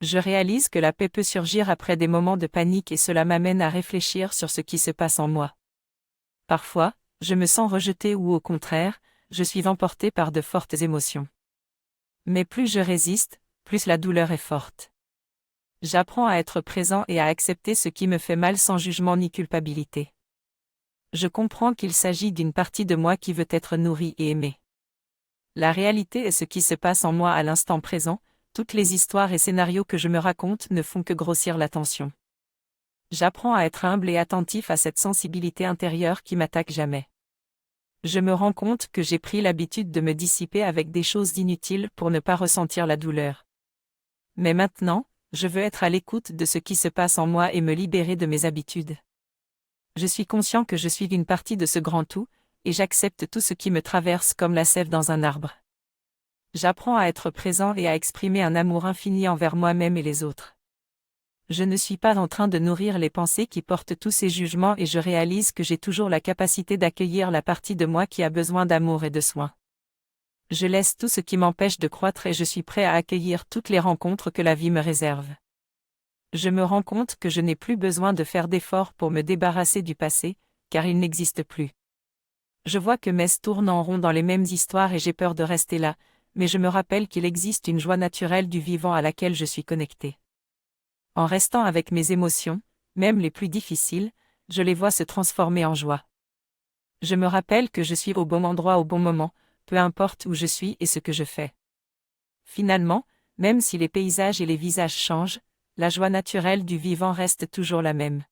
Je réalise que la paix peut surgir après des moments de panique et cela m'amène à réfléchir sur ce qui se passe en moi. Parfois, je me sens rejeté ou au contraire, je suis emporté par de fortes émotions. Mais plus je résiste, plus la douleur est forte. J'apprends à être présent et à accepter ce qui me fait mal sans jugement ni culpabilité. Je comprends qu'il s'agit d'une partie de moi qui veut être nourrie et aimée. La réalité est ce qui se passe en moi à l'instant présent, toutes les histoires et scénarios que je me raconte ne font que grossir la tension. J'apprends à être humble et attentif à cette sensibilité intérieure qui m'attaque jamais. Je me rends compte que j'ai pris l'habitude de me dissiper avec des choses inutiles pour ne pas ressentir la douleur. Mais maintenant, je veux être à l'écoute de ce qui se passe en moi et me libérer de mes habitudes. Je suis conscient que je suis une partie de ce grand tout, et j'accepte tout ce qui me traverse comme la sève dans un arbre. J'apprends à être présent et à exprimer un amour infini envers moi-même et les autres. Je ne suis pas en train de nourrir les pensées qui portent tous ces jugements et je réalise que j'ai toujours la capacité d'accueillir la partie de moi qui a besoin d'amour et de soins. Je laisse tout ce qui m'empêche de croître et je suis prêt à accueillir toutes les rencontres que la vie me réserve. Je me rends compte que je n'ai plus besoin de faire d'efforts pour me débarrasser du passé, car il n'existe plus. Je vois que Mess tourne en rond dans les mêmes histoires et j'ai peur de rester là, mais je me rappelle qu'il existe une joie naturelle du vivant à laquelle je suis connecté. En restant avec mes émotions, même les plus difficiles, je les vois se transformer en joie. Je me rappelle que je suis au bon endroit au bon moment, peu importe où je suis et ce que je fais. Finalement, même si les paysages et les visages changent, la joie naturelle du vivant reste toujours la même.